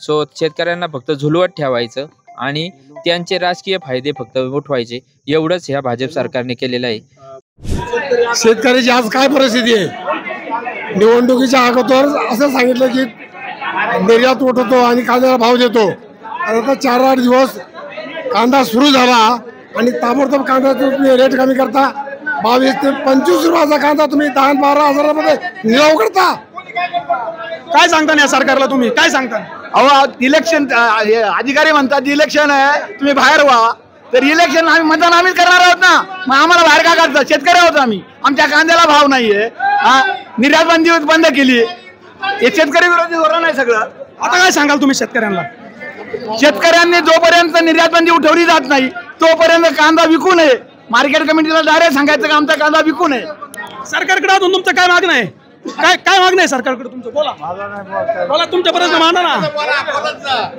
So शेतकऱ्यांना फक्त झुलवत ठेवायचं आणि त्यांचे राजकीय फायदे फक्त उठवायचे, एवढंच ह्या भाजप सरकारने केलेलं आहे. शेतकऱ्याची आज काय परिस्थिती आहे? निवडणुकीच्या अगोदर असं सांगितलं की निर्यात उठवतो आणि कांद्याला भाव देतो. आता 4-8 दिवस कांदा सुरू झाला आणि ताबडतोब कांदा तुम्ही रेट कमी करता. 22 ते 25 रुपयाचा कांदा तुम्ही 10-12 हजारामध्ये निलाव करता. काय सांगता या सरकारला तुम्ही? काय सांगता? अहो, इलेक्शन अधिकारी म्हणतात इलेक्शन आहे, तुम्ही बाहेर व्हा. तर इलेक्शन आम्ही मतदान आम्हीच करणार आहोत ना, मग आम्हाला बाहेर का काढतात? शेतकरी आहोत आम्ही, आमच्या कांद्याला भाव नाहीये. निर्यात बंदी बंद केली, हे शेतकरी विरोधी धोरण आहे सगळं. आता काय सांगाल तुम्ही शेतकऱ्यांना? शेतकऱ्यांनी जोपर्यंत निर्यात बंदी उठवली जात नाही तोपर्यंत कांदा विकू नये. मार्केट कमिटीला डायरेक्ट सांगायचं का आमचा कांदा विकू नये. सरकारकडे अजून तुमचं काय मागणं आहे? काय मागणं आहे सरकारकडे तुमचं? बोला तुमचे प्रश्न मांडा ना.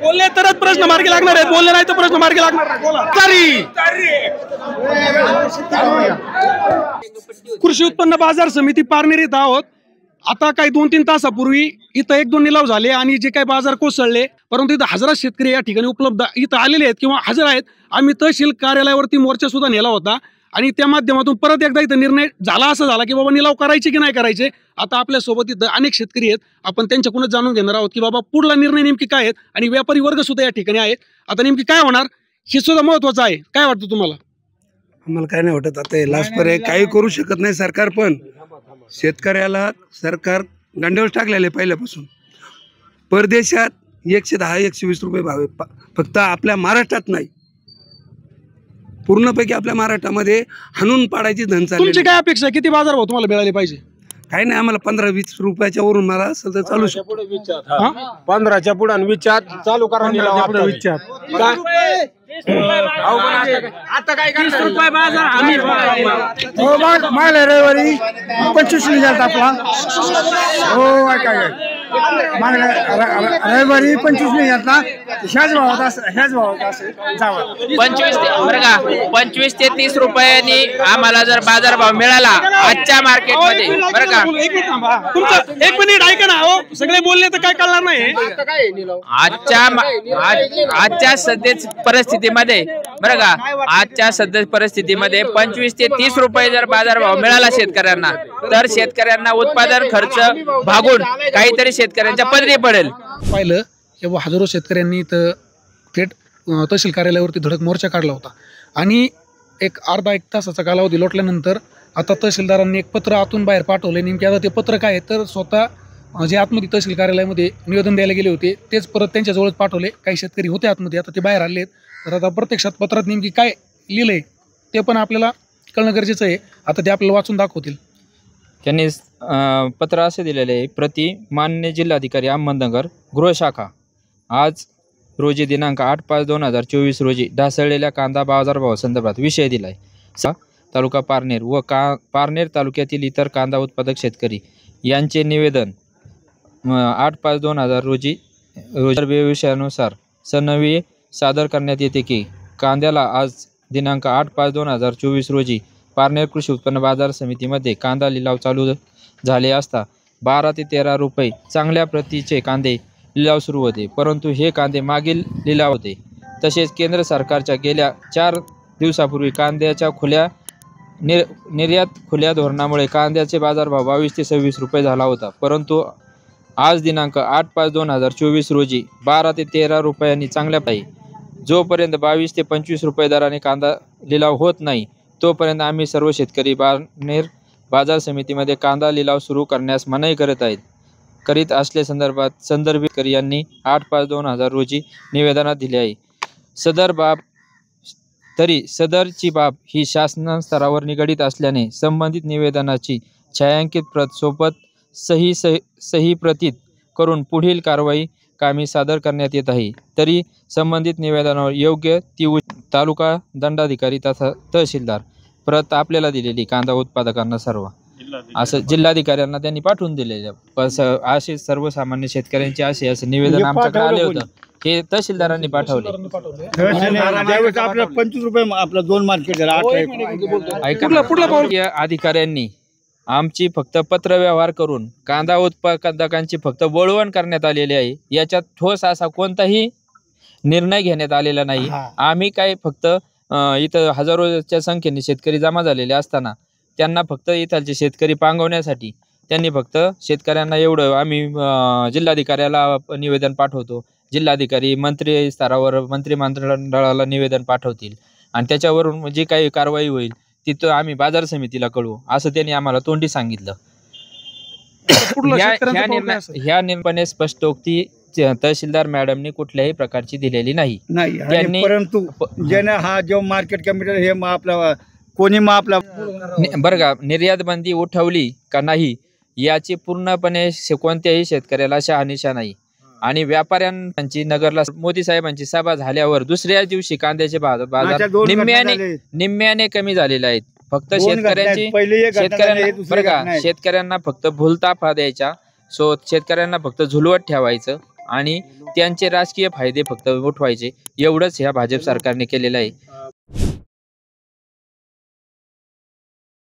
बोलले तरच प्रश्न मार्गी लागणार आहेत, बोलले नाही तर प्रश्न मार्गी लागणार नाही. बोला. कृषी उत्पन्न बाजार समिती पारनेर इथं आहोत. आता काही 2-3 तासापूर्वी इथं 1-2 निलाव झाले आणि जे काही बाजार कोसळले, परंतु इथं हजारो शेतकरी या ठिकाणी उपलब्ध इथं आलेले आहेत किंवा हजर आहेत. आम्ही तहसील कार्यालयावरती मोर्चा सुद्धा नेला होता आणि त्या माध्यमातून परत एकदा इथं निर्णय झाला असा झाला की बाबा निलाव करायचे की नाही करायचे. आता आपल्या सोबत इथं अनेक शेतकरी आहेत, आपण त्यांच्याकडूनच जाणून घेणार आहोत की बाबा पुढला निर्णय नेमकी काय आहेत आणि व्यापारी वर्ग सुद्धा या ठिकाणी आहेत. आता नेमकी काय होणार हे सुद्धा महत्वाचं आहे. काय वाटतं तुम्हाला? आम्हाला काय नाही वाटत. आता लास्ट पर्यंत काही करू शकत नाही सरकार, पण शेतकऱ्याला सरकार दंडावर टाकलेले पहिल्यापासून. परदेशात 110-120 रुपये भाव आहे, फक्त आपल्या महाराष्ट्रात नाही, पूर्णपैकी आपल्या महाराष्ट्रामध्ये हाणून पाडायची धन चालली. तुमची काय अपेक्षा? किती बाजार भाव तुम्हाला मिळाले पाहिजे? काही नाही, आम्हाला 15-20 रुपयाच्या वरून मला असेल तर चालू शकतो. 15च्या पुढे विचार चालू करा. आता काय 30 रुपये बाजार आम्ही मागल्या रविवारी 25 निघाला आपला. हो काय रविवारी 25 निघाला. ह्याच भावात असं जावं. 25 ते 30 रुपयांनी आम्हाला जर बाजार भाव मिळाला आजच्या मार्केटमध्ये, बरं का? एक मिनिट ऐका ना. हो, सगळे बोलले तर काय कळणार नाही. आजच्या सध्याच परिस्थितीमध्ये, बरं का, आजच्या सध्या परिस्थितीमध्ये 25 ते 30 रुपये जर बाजार भाव मिळाला शेतकऱ्यांना, तर शेतकऱ्यांना उत्पादन खर्च भागून काहीतरी शेतकऱ्यांच्या पदरी पडेल. पाहिलं तेव्हा हजारो शेतकऱ्यांनी इथं थेट तहसील कार्यालयावरती धडक मोर्चा काढला होता आणि एक अर्धा-1 तासाचा कालावधी लोटल्यानंतर आता तहसीलदारांनी एक पत्र आतून बाहेर पाठवले. नेमके आता ते पत्र काय आहे तर स्वतः जे आतमध्ये तहसील कार्यालयामध्ये निवेदन द्यायला गेले होते तेच परत त्यांच्याजवळच पाठवले. काही शेतकरी होते आतमध्ये, आता ते बाहेर आले आहेत. तर आता प्रत्यक्षात पत्रात नेमकी काय लिहिलंय ते पण आपल्याला कळणं गरजेचं आहे. आता ते आपल्याला वाचून दाखवतील. त्यांनी पत्र असे दिलेले आहे. प्रति मान्य जिल्हाधिकारी अहमदनगर गृहशाखा आज रोजी दिनांक 8/5/2024 रोजी ढासळलेल्या कांदा बाजारभावासंदर्भात विषय दिला आहे. तालुका पारनेर व पारनेर तालुक्यातील इतर कांदा उत्पादक शेतकरी यांचे निवेदन 8/5/2000 रोजी विषयानुसार सनवी सादर करण्यात येते की कांद्याला आज दिनांक 8/5/2024 रोजी पारनेर कृषी उत्पन्न बाजार समितीमध्ये कांदा लिलाव चालू झाले असता 12 ते 13 रुपये चांगल्या प्रतीचे कांदे लिलाव सुरू होते, परंतु हे कांदे मागील लिलाव होते. तसेच केंद्र सरकारच्या गेल्या 4 दिवसापूर्वी कांद्याच्या निर्यात खुल्या धोरणामुळे कांद्याचे बाजारभाव 22 ते 26 रुपये झाला होता, परंतु आज दिनांक 8/5/2024 रोजी 12 ते 13 रुपयांनी चांगल्या पाहिजे. जोपर्यंत 22 ते 25 रुपये दराने कांदा लिलाव होत नाही तोपर्यंत आम्ही सर्व शेतकरी पारनेर बाजार समितीमध्ये कांदा लिलाव सुरू करण्यास मनाई करीत असल्यासंदर्भात संदर्भित शेतकरी यांनी 8/5/2000 रोजी निवेदनात दिले आहे. सदरची बाब ही शासन स्तरावर निगडीत असल्याने संबंधित निवेदनाची छायांकित प्रत सोबत सही प्रतीत करून पुढील कारवाई कामी सादर करण्यात येत आहे. तरी संबंधित निवेदनावर योग्य ती तालुका दंडाधिकारी तथा तहसीलदार प्रत आपल्याला दिलेली कांदा उत्पादकांना सर्व असं जिल्हाधिकाऱ्यांना त्यांनी पाठवून दिलेलं. असे सर्वसामान्य शेतकऱ्यांचे असं निवेदन आमच्याकडे आले होतं, हे तहसीलदारांनी पाठवले. आपल्या 25 रुपये आपला 2 मार्केट अधिकाऱ्यांनी आमची फक्त पत्रव्यवहार करून कांदा उत्पादकांची फक्त वळवण करण्यात आलेली आहे. याच्यात ठोस असा कोणताही निर्णय घेण्यात आलेला नाही. आम्ही काय फक्त इथं हजारोच्या संख्येने शेतकरी जमा झालेले असताना त्यांना फक्त इथलचे शेतकरी पांगवण्यासाठी त्यांनी फक्त शेतकऱ्यांना एवढं आम्ही जिल्हाधिकाऱ्याला निवेदन पाठवतो, जिल्हाधिकारी मंत्री स्तरावर मंत्रिमंडळाला निवेदन पाठवतील आणि त्याच्यावरून जी काही कारवाई होईल तिथं आम्ही बाजार समितीला कळवू असं त्यांनी आम्हाला तोंडी सांगितलं. ह्या निर्णयाने स्पष्टोक्ती तहसीलदार मॅडमनी कुठल्याही प्रकारची दिलेली नाही. त्यांनी परंतु ज्याने हा जो मार्केट कमिटी हे आपला कोणी आपला बरं का निर्यात बंदी उठवली का नाही याची पूर्णपणे कोणत्याही शेतकऱ्याला शहानिशा नाही. आणि व्यापाऱ्यांची नगरला मोदी साहेबांची सभा झाल्यावर दुसऱ्या दिवशी कांद्याचे बाजार निम्म्याने कमी झालेले आहेत. फक्त शेतकऱ्यांना फक्त भूलताफा द्यायचा, शेतकऱ्यांना फक्त झुलवत ठेवायचं आणि त्यांचे राजकीय फायदे फक्त उठवायचे एवढंच ह्या भाजप सरकारने केलेलं आहे.